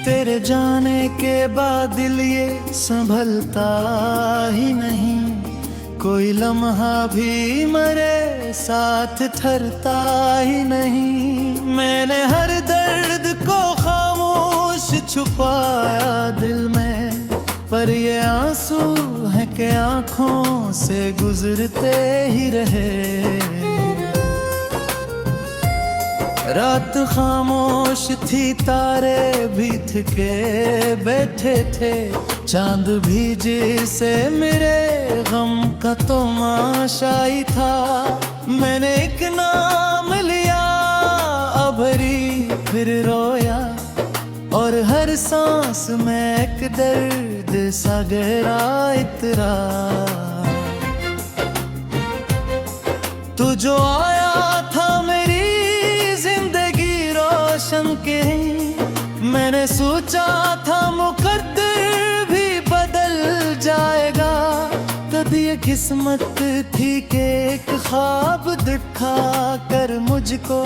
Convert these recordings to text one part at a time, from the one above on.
तेरे जाने के बाद दिल ये संभलता ही नहीं, कोई लम्हा भी मेरे साथ ठहरता ही नहीं। मैंने हर दर्द को खामोश छुपाया दिल में, पर ये आंसू है कि आंखों से गुजरते ही रहे। रात खामोश थी, तारे भी थके बैठे थे, चांद भी जिसे मेरे गम का तमाशाई था। मैंने एक नाम लिया अभरी, फिर रोया, और हर सांस में एक दर्द सा गहरा इतरा। तू जो आया था मेरी जिंदगी रोशन के, मैंने सोचा था मुकद्दर भी बदल जाएगा। कभी ये किस्मत थी कि एक ख्वाब दिखा कर मुझको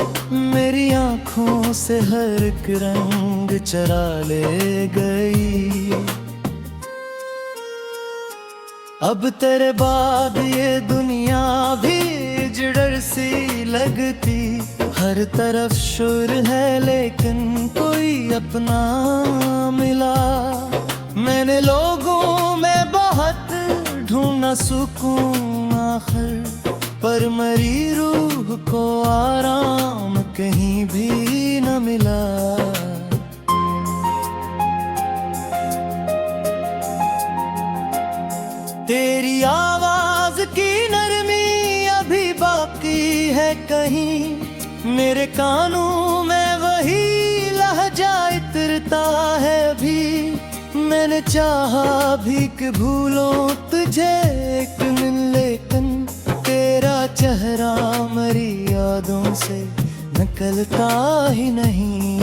मेरी आंखों से हर एक रंग चरा ले गई। अब तेरे बाद ये दुनिया भी जड़र सी लगती, हर तरफ शोर है लेकिन कोई अपना मिला। मैंने लोगों में बहुत ढूंढा सुकून आखिर, पर मरी रूह को आराम कहीं भी न मिला। तेरी आवाज की नरमी अभी बाकी है कहीं, मेरे कानों में वही लहजा इतरता है भी। मैंने चाहा भी कि भूलों तुझे एक दिन, लेकिन तेरा चेहरा मेरी यादों से निकलता ही नहीं।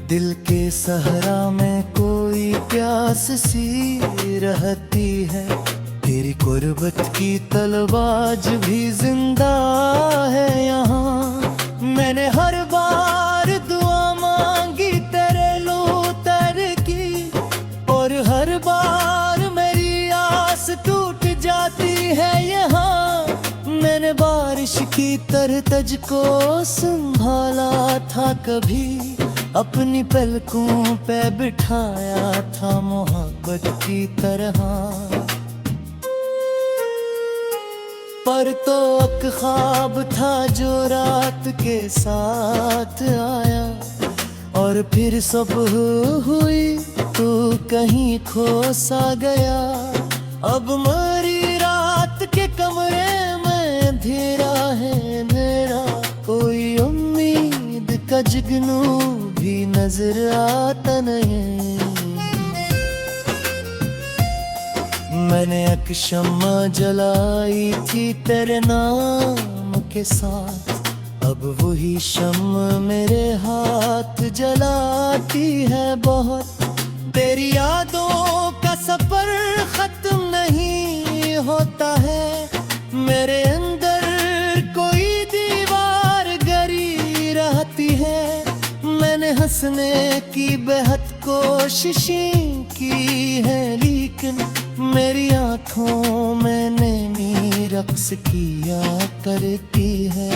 दिल के सहरा में कोई प्यास सी रहती है, तेरी कुर्बत की तलवाज भी जिंदा है यहाँ। मैंने हर बार दुआ मांगी तेरे लूतर की, और हर बार मेरी आस टूट जाती है यहाँ। मैंने बारिश की तरह तुझको संभाला था, कभी अपनी पलकों पे बिठाया था मोहब्बत की तरह। पर तो एक ख्वाब था जो रात के साथ आया, और फिर सुबह हुई तो कहीं खो सा गया। अब मेरी रात के कमरे में अंधेरा है मेरा, कोई उम्मीद का जुगनू भी नजर आता नहीं। मैंने एक शम्मा जलाई थी तेरे नाम के साथ, अब वही शम्मा मेरे हाथ जलाती है बहुत। तेरी यादों का सफर खत्म नहीं होता है, मेरे अंदर कोई दीवार गरी रहती है। मैंने हंसने की बेहद कोशिशें की है, लेकिन मेरी आंखों में नैनी रक्स किया करती है।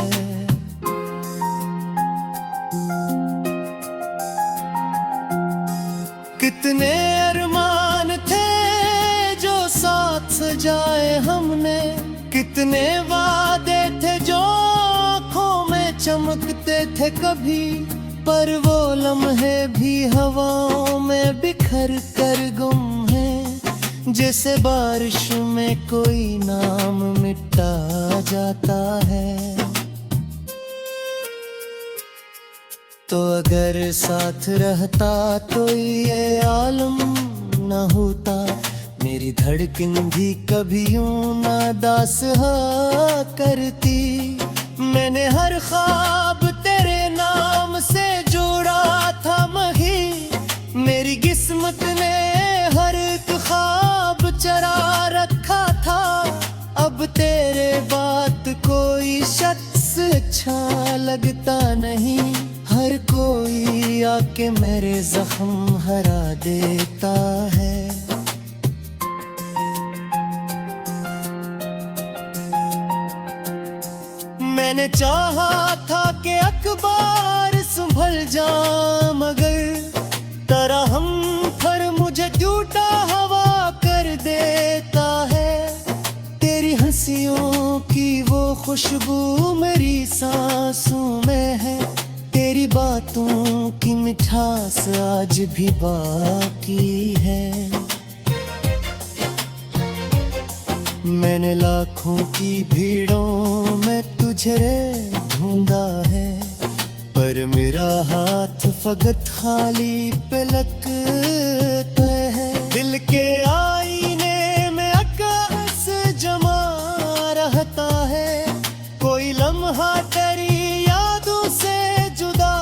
कितने अरमान थे जो साथ सजाए हमने, कितने वादे थे जो आँखों में चमकते थे कभी, पर वो लम्हे भी हवाओं में बिखर कर गुम है। जैसे बारिश में कोई नाम मिटा जाता है, तो अगर साथ रहता तो ये आलम न होता। मेरी धड़कन भी कभी यूं ना दास करती। मैंने हर ख्वाब तेरे नाम से जोड़ा था मही, मेरी किस्मत ने हर एक ख्वाब चरा रखा था। अब तेरे बात कोई शख्स अच्छा लगता नहीं, हर कोई आके मेरे जख्म हरा देता है। मैंने चाहा था कि अखबार संभल जा, मगर तरह हम पर मुझे झूठा हवा कर देता है। तेरी हंसियों की वो खुशबू मेरी सांसों में है, तेरी बातों की मिठास आज भी बाकी है। मैंने लाखों की भीड़ों में तुझे ढूंढा है, पर मेरा हाथ फकत खाली पे लगता है। दिल के आईने में अक्स जमा रहता है, कोई लम्हा तेरी यादों से जुदा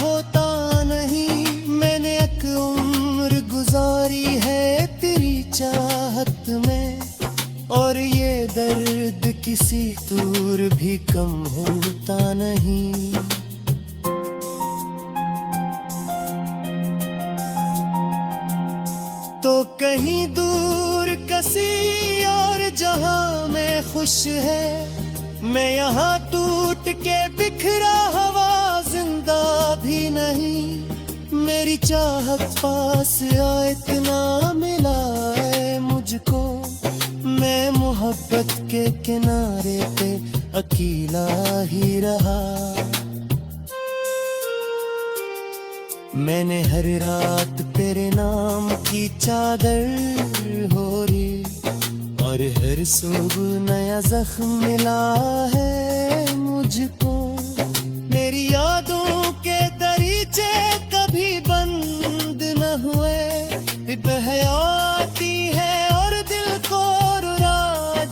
होता नहीं। मैंने एक उम्र गुजारी है तेरी चाहत में, और ये दर्द किसी दूर भी कम होता नहीं। तो कहीं दूर किसी और जहां में खुश है, मैं यहाँ टूट के बिखरा हुआ जिंदा भी नहीं। मेरी चाहत पास आए इतना मिला है मुझको, मैं मोहब्बत के किनारे पे अकेला ही रहा। मैंने हर रात तेरे नाम की चादर ओढ़ी, और हर सुबह नया जख्म मिला है मुझको। मेरी यादों के दरीचे कभी बंद न हुए, बह आती है और दिल को रुला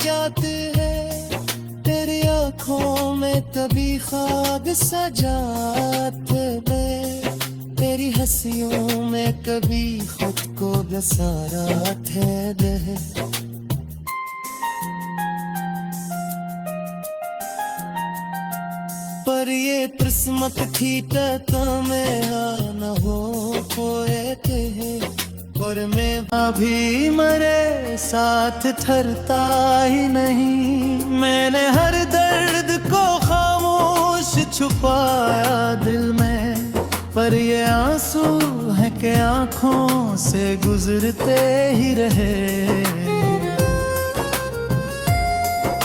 जाते हैं। तेरी आँखों में तभी ख्वाब सजाते हैं, तेरी हंसियों में कभी खुद को बसारा थे। पर ये किस्मत थी तो मैं न हो खोए थे, और मैं अभी मरे साथ ठहरता ही नहीं। मैंने हर दर्द को खामोश छुपाया दिल में, पर ये आंसू है कि आंखों से गुजरते ही रहे।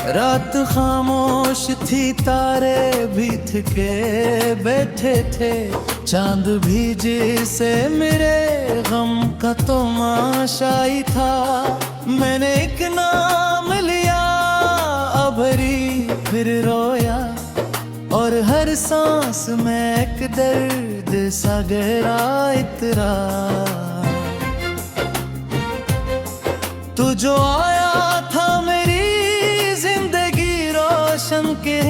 रात खामोश थी, तारे भी थके बैठे थे, चांद भी जैसे मेरे गम का तमाशाई था। मैंने एक नाम लिया अभरी फिर रोया, और हर सांस में एक दर्द सा गहरा इतरा। तू जो आया था मेरी जिंदगी रोशन के,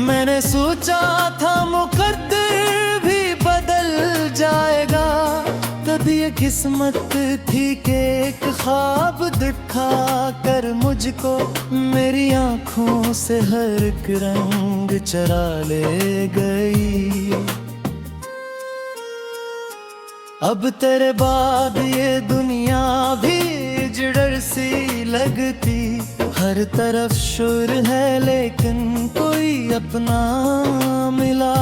मैंने सोचा था मुकद्दर भी बदल जाएगा। तब ये किस्मत थी कि एक ख्वाब दिखा कर मुझको मेरी आंखों से हर एक रंग चरा ले गई। अब तेरे बाद ये दुनिया भी जड़र सी लगती, हर तरफ शोर है लेकिन कोई अपना मिला।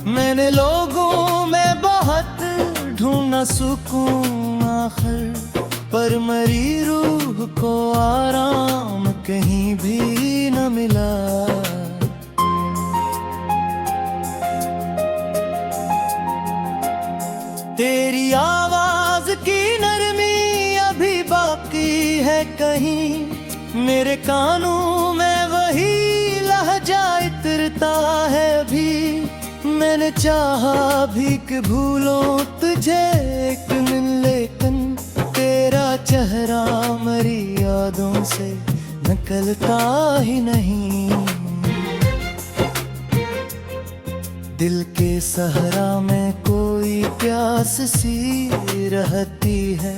मैंने लोगों में बहुत ढूंढा सुकून आखिर, पर मरी रूह को आराम कहीं भी न मिला। तेरी आवाज की नरमी अभी बाकी है कहीं, मेरे कानों में वही लहजा इतरता है अभी। मैंने चाहा भी कि भूलों तुझे एक दिन, लेकिन तेरा चेहरा मेरी यादों से निकलता ही नहीं। दिल के सहरा में कोई प्यास सी रहती है,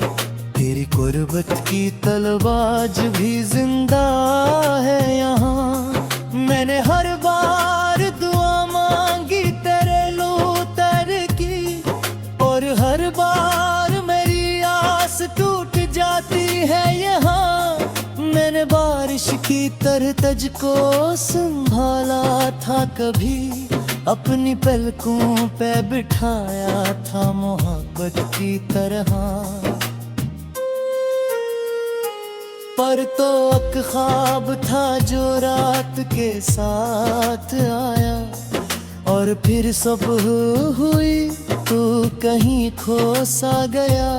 तेरी गुर्बत की तलवाज भी जिंदा है यहाँ। मैंने हर बार दुआ मांगी तेरे लो तर की, तरह तज को संभाला था कभी, अपनी पलकों पे बिठाया था मोहब्बत की तरह। पर तो एक ख्वाब था जो रात के साथ आया, और फिर सुबह हुई तो कहीं खो सा गया।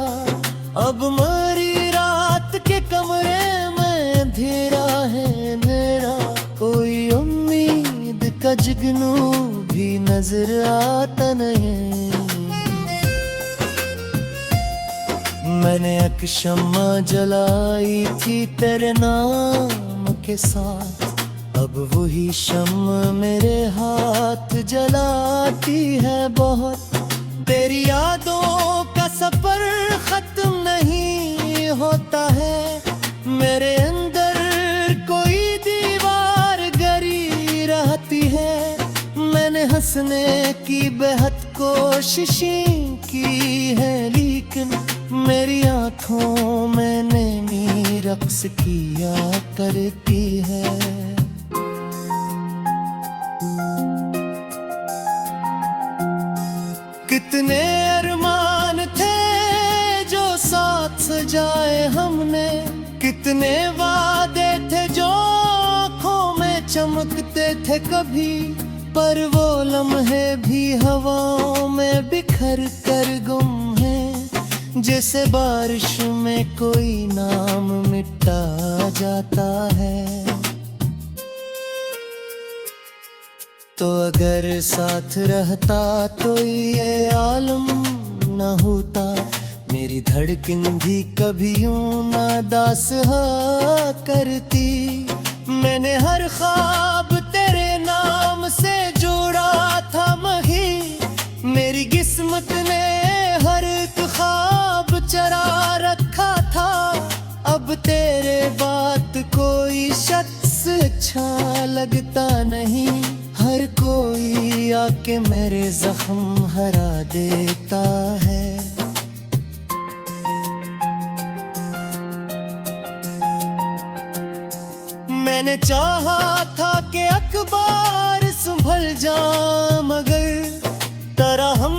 अब मेरी रात के कमरे में अंधेरा है मेरा, कोई उम्मीद का जुगनू भी नजर आता नहीं। मैंने एक शम्मा जलाई थी तेरे नाम के साथ, अब वही शम्मा मेरे हाथ जलाती है बहुत। तेरी यादों का सफर खत्म नहीं होता है, मेरे अंदर कोई दीवार गरी रहती है। मैंने हंसने की बेहद कोशिशें की है, लेकिन मेरी आंखों में नैनी रक्स किया करती है। कितने अरमान थे जो साथ सजाए हमने, कितने वादे थे जो आँखों में चमकते थे कभी, पर वो लम्हे भी हवाओं में बिखर कर गुम हैं। जैसे बारिश में कोई नाम मिटा जाता है। तो अगर साथ रहता तो ये आलम न होता, मेरी धड़कन भी कभी यूं नादास करती। मैंने हर ख्वाब तेरे नाम से जोड़ा था मही, मेरी किस्मत ने हर एक ख्वाब चरा रखा था। अब तेरे बात कोई शख्स अच्छा लगता नहीं, हर कोई आके मेरे जख्म हरा देता है। मैंने चाहा था कि अखबार संभल जा, मगर तरह हम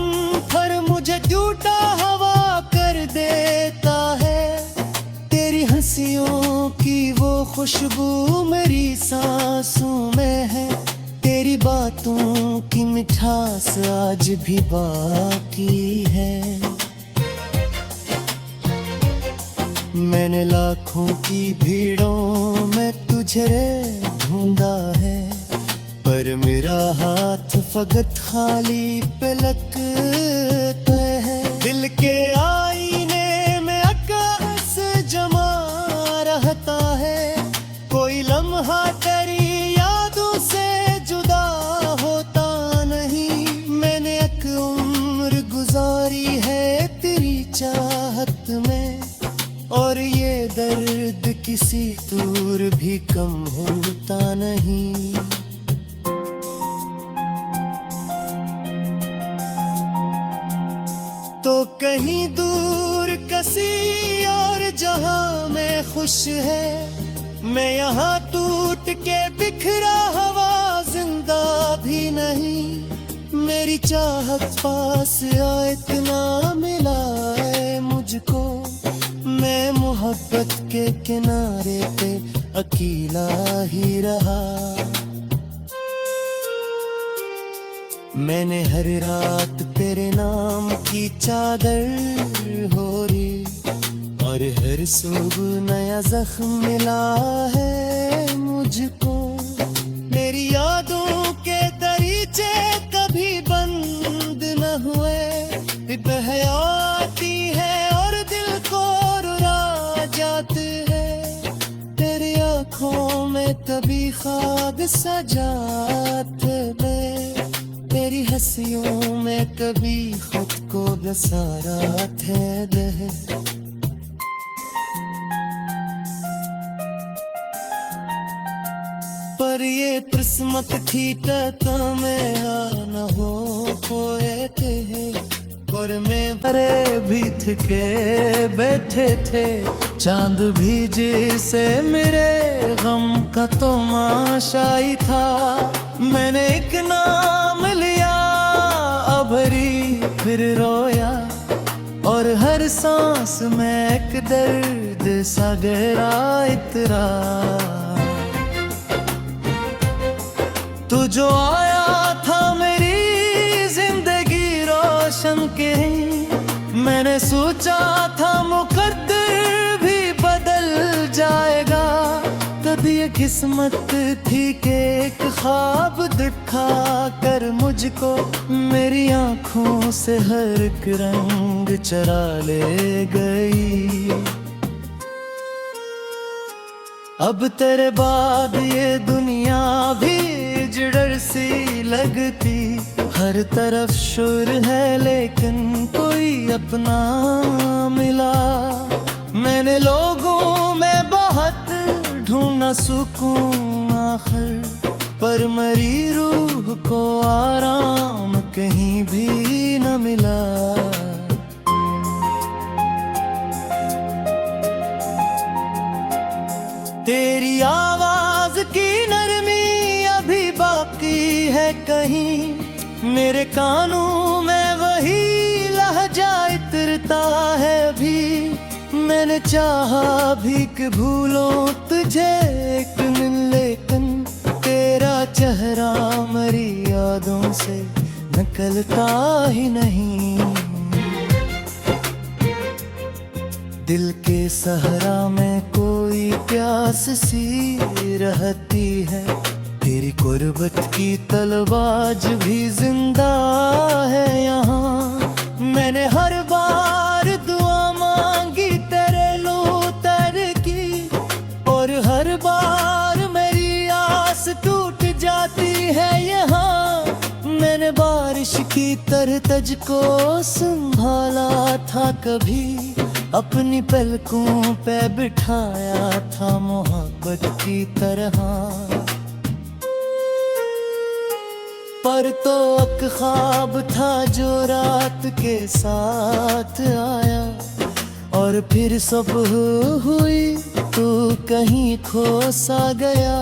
पर मुझे झूठा हवा कर देता है। तेरी हंसियों की वो खुशबू मेरी सांसों में है, तेरी बातों की मिठास आज भी बाकी है। मैंने लाखों की भीड़ों में तुझे ढूंढा है, पर मेरा हाथ फकत खाली पे लगता है। दिल के आईने में अक्स जमा रहता है, कोई लम्हा तेरी यादों से जुदा होता नहीं। मैंने एक उम्र गुजारी है तेरी चाहत में, और ये दर्द किसी दूर भी कम होता नहीं। तो कहीं दूर किसी और जहां में खुश है, मैं यहाँ टूट के बिखरा हुआ जिंदा भी नहीं। मेरी चाहत पास आए इतना मिला है मुझको, मैं मोहब्बत के किनारे पे अकेला ही रहा। मैंने हर रात तेरे नाम की चादर ओढ़ी, और हर सुबह नया जख्म मिला है मुझको। मेरी यादों के दरीचे कभी बंद न हुए, बह आती है और दिल को रुला जाती है। तेरी आँखों में कभी ख्वाब सजाते मैं, तेरी हंसियों में कभी खुद को बसारा थे। पर ये किस्मत थी तो में न हो खोए थे, और में परे भी थके बैठे थे, चांद भी जिसे मेरे गम का तमाशाई था। मैंने एक नाम लिया अभरी, फिर रोया और हर सांस में एक दर्द सा गहरा इतरा। तू जो आया था मेरी जिंदगी रोशन के, मैंने सोचा था मुकद्दर भी बदल जाएगा। तब ये किस्मत थी कि एक ख्वाब दिखा कर मुझको मेरी आंखों से हर एक रंग चरा ले गई। अब तेरे बाद ये दुनिया भी जिडर सी लगती, हर तरफ शोर है लेकिन कोई अपना मिला। मैंने लोगों में बहुत ढूंढा सुकून आखिर, पर मरी रूह को आराम कहीं भी न मिला। तेरी आवाज की नरमी अभी बाकी है कहीं, मेरे कानों में वही लहजा इतरता है अभी। मैंने चाहा भी कि भूलों तुझे एक दिन, लेकिन तेरा चेहरा मेरी यादों से निकलता ही नहीं। दिल के सहरा में कोई प्यास सी रहती है, तेरी गुर्बत की तलवाज भी जिंदा है यहाँ। मैंने हर बार दुआ मांगी तेरे लूतर की, और हर बार मेरी आस टूट जाती है यहाँ। मैंने बारिश की तरह तुझको संभाला था कभी, अपनी पलकों पे बिठाया था मोहब्बत की तरह। पर तो एक ख्वाब था जो रात के साथ आया, और फिर सुबह हुई तू कहीं खो सा गया।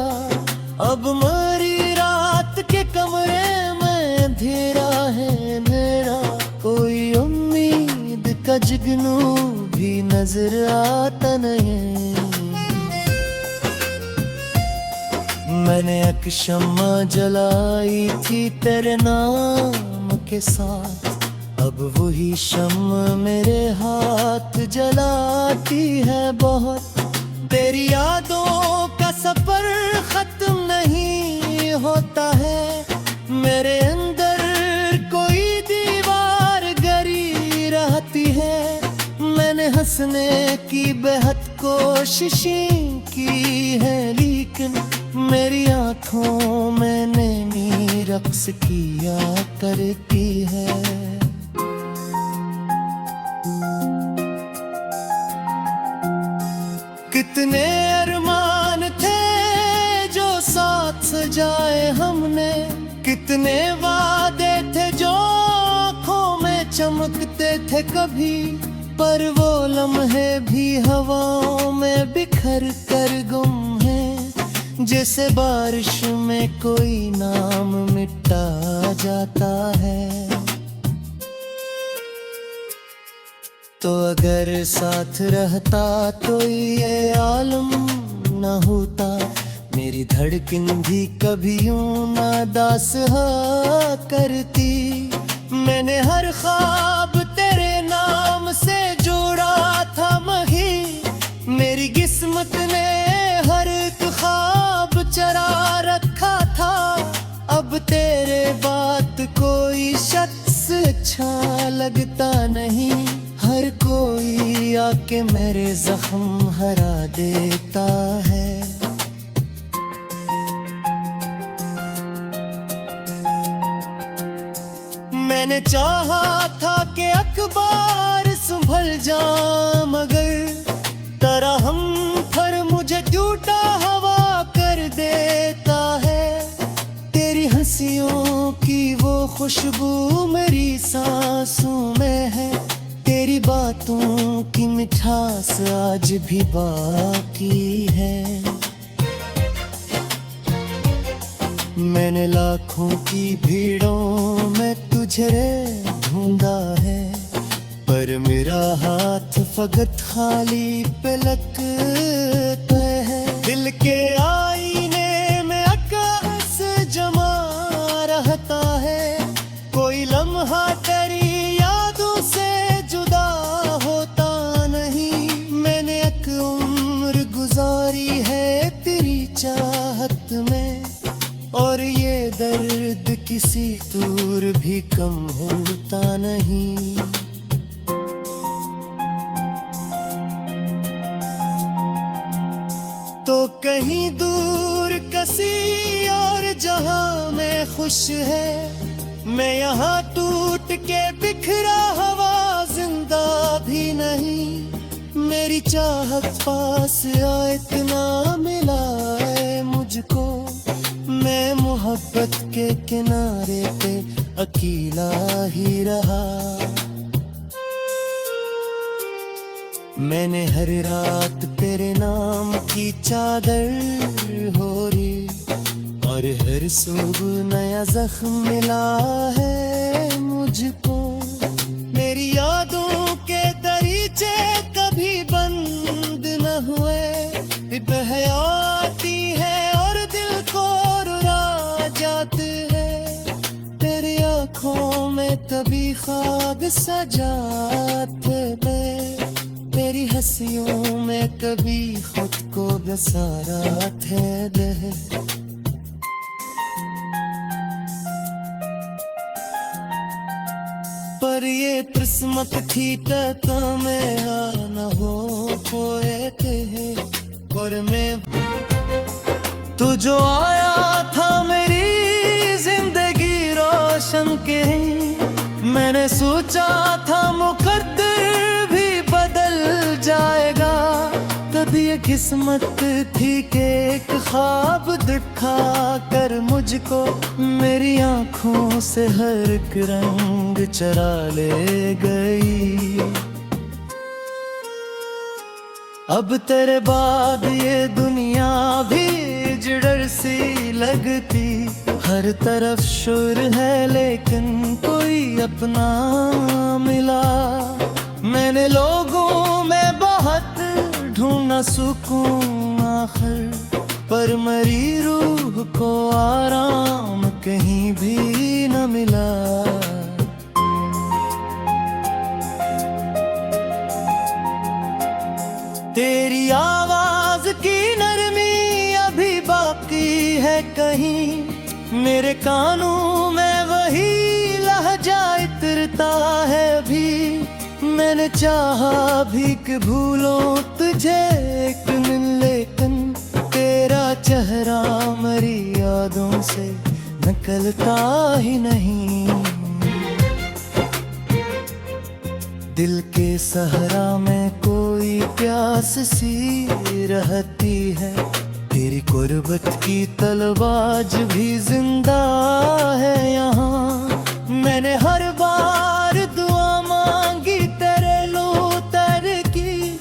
अब मेरी रात के कमरे में अंधेरा है मेरा, कोई उम्मीद का जुगनू भी नजर आता नहीं। मैंने एक शम्मा जलाई थी तेरे नाम के साथ, अब वही शम्मा मेरे हाथ जलाती है बहुत। तेरी यादों का सफर खत्म नहीं होता है, मेरे अंदर कोई दीवार गरी रहती है। मैंने हंसने की बेहद कोशिशें की है, लेकिन मेरी आंखों में नैनी रक्स किया करती है। कितने अरमान थे जो साथ सजाए हमने, कितने वादे थे जो आँखों में चमकते थे कभी, पर वो लम्हे भी हवाओं में बिखर कर गुम हैं। जैसे बारिश में कोई नाम मिटा जाता है। तो अगर साथ रहता तो ये आलम न होता, मेरी धड़कन भी कभी यूं ना दास करती। मैंने हर ख्वाब तेरे नाम से जोड़ा था मही, मेरी किस्मत ने हर एक ख्वाब चरा रखा था। अब तेरे बात कोई शख्स अच्छा लगता नहीं, हर कोई आके मेरे जख्म हरा देता है। मैंने चाहा था कि अखबार संभल जा, मगर तरह हम पर मुझे टूटा हवा कर देता है। तेरी हंसियों की वो खुशबू मेरी सांसों में है, तेरी बातों की मिठास आज भी बाकी है। मैंने लाखों की भीड़ों में तुझे ढूंढा है, पर मेरा हाथ फकत खाली पे लगता है। दिल के आईने में अक्स जमा रहता है, कोई लम्हा तेरी यादों से जुदा होता नहीं। मैंने एक उम्र गुजारी है तेरी चाहत में, और ये दर्द किसी दूर भी कम होता नहीं। तो कहीं दूर किसी और जहां में खुश है, मैं यहाँ टूट के बिखरा हुआ जिंदा भी नहीं। मेरी चाहत पास आए इतना मिला है मुझको, मैं मोहब्बत के किनारे पे अकेला ही रहा। मैंने हर रात तेरे नाम की चादर ओढ़ी, और हर सुबह नया जख्म मिला है मुझको। मेरी यादों के दरीचे कभी बंद न हुए, बह आती है और दिल को रुला जाते हैं। तेरी आँखों में तभी ख्वाब सजाते मैं, तेरी हंसियों में कभी खुद को बसारा थे। पर ये किस्मत थी तो मैं न हो खोए थे, और मैं तू जो आया था मेरी जिंदगी रोशन के, मैंने सोचा था मुकद्दर भी बदल जाएगा। तभी ये किस्मत थी कि एक ख्वाब दिखा कर मुझको मेरी आंखों से हर एक रंग चरा ले गई। अब तेरे बाद ये दुनिया भी जिडर सी लगती, हर तरफ शोर है लेकिन कोई अपना मिला। मैंने लोगों में बहुत ढूंढा सुकून आखिर, पर मरी रूह को आराम कहीं भी न मिला। तेरी आवाज की नरमी अभी बाकी है कहीं, मेरे कानों में वही लहजा इतरता है अभी। मैंने चाहा भी कि भूलों तुझे एक दिन, लेकिन तेरा चेहरा मेरी यादों से निकलता ही नहीं। दिल के सहरा में कोई प्यास सी रहती है, तेरी गुर्बत की तलवाज भी जिंदा है यहाँ। मैंने हर बार दुआ मांगी तेरे लूतर की,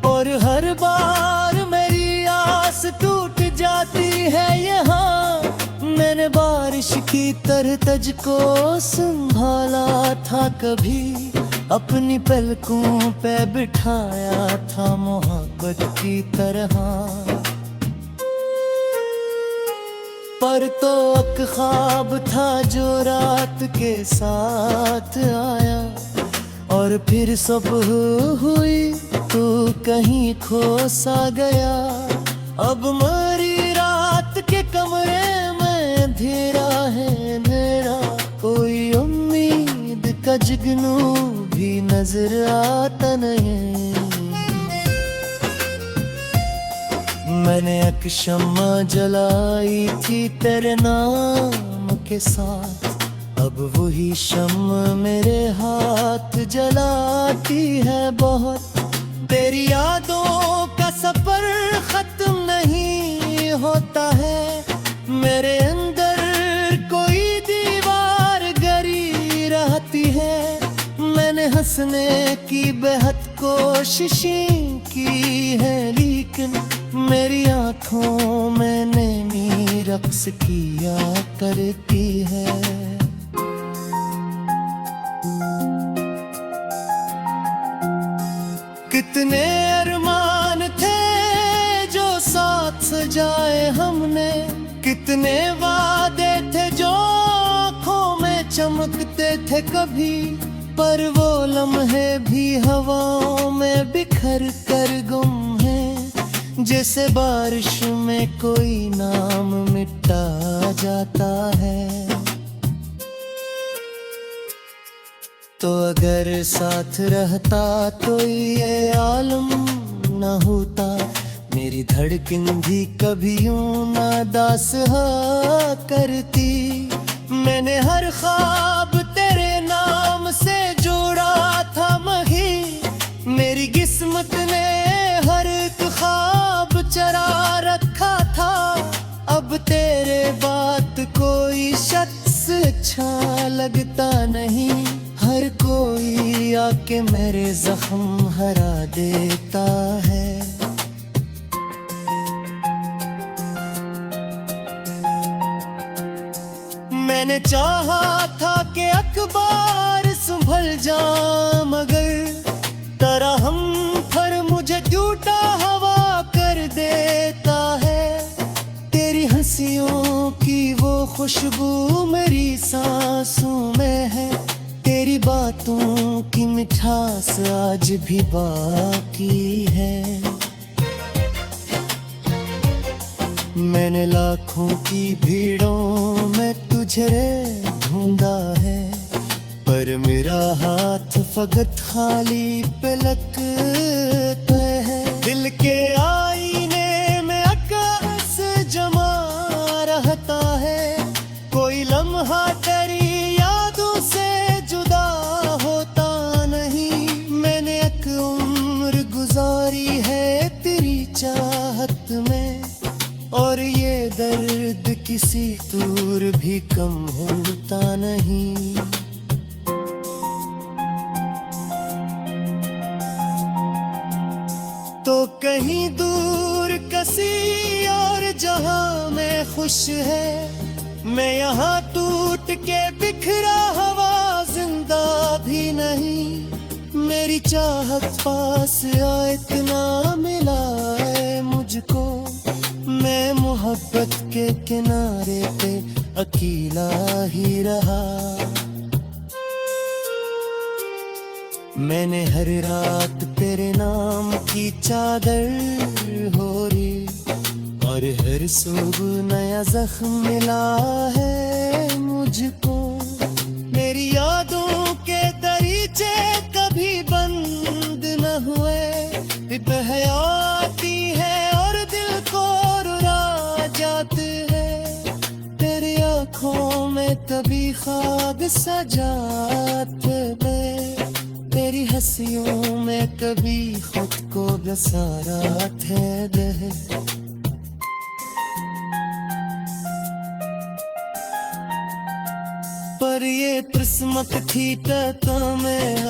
और हर बार मेरी आस टूट जाती है यहाँ। मैंने बारिश की तरह तुझको संभाला था कभी, अपनी पलकों पे बिठाया था मोहब्बत की तरह। पर तो एक ख्वाब था जो रात के साथ आया, और फिर सुबह हुई तू कहीं खो सा गया। अब मेरी रात के कमरे में अंधेरा है मेरा, कोई उम्मीद का जुगनू भी नजर आता नहीं। मैंने एक शम्मा जलाई थी तेरे नाम के साथ, अब वही शम्मा मेरे हाथ जलाती है बहुत। तेरी यादों का सफर खत्म नहीं होता है, मेरे अंदर कोई दीवार गर हंसने की बेहद कोशिशें की है, लेकिन मेरी आंखों में नैनी रक्स किया करती है। कितने अरमान थे जो साथ सजाए हमने, कितने वादे थे जो आँखों में चमकते थे कभी, पर वो लम्हे भी हवाओं में बिखर कर गुम हैं, जैसे बारिश में कोई नाम मिटा जाता है। तो अगर साथ रहता तो ये आलम न होता, मेरी धड़कन भी कभी यूं ना दास हा करती। मैंने हर ख्वाब तेरे नाम से जोड़ा था मही, मेरी किस्मत ने हर एक ख्वाब चरा रखा था। अब तेरे बात कोई शख्स अच्छा लगता नहीं, हर कोई आके मेरे जख्म हरा देता है। मैंने चाहा था कि अखबार संभल जा, मगर तरह हम पर मुझे झूठा हवा कर देता है। तेरी हंसियों की वो खुशबू मेरी सांसों में है, तेरी बातों की मिठास आज भी बाकी है। मैंने लाखों की भीड़ों में तुझे ढूंढा है, पर मेरा हाथ फकत खाली पे लगता है। दिल के आईने में अक्स जमा रहता है, कोई लम्हा तेरी यादों से जुदा होता नहीं। मैंने एक उम्र गुजारी है तेरी चाहत में, और ये दर्द किसी दूर भी कम होता नहीं। तो कहीं दूर किसी और जहां में खुश है, मैं यहाँ टूट के बिखरा हवा जिंदा भी नहीं। मेरी चाहत पास आए इतना मिला है मुझको, मैं मोहब्बत के किनारे पे अकेला ही रहा। मैंने हर रात तेरे नाम की चादर ओढ़ी, और हर सुबह नया जख्म मिला है मुझको। मेरी यादों के दरीचे कभी बंद न हुए, बह आती है और दिल को रुला जाते हैं। तेरी आँखों में कभी ख्वाब सजाते हैं, तेरी हंसियों में कभी खुद को बसारा थे। पर ये किस्मत थी तो मैं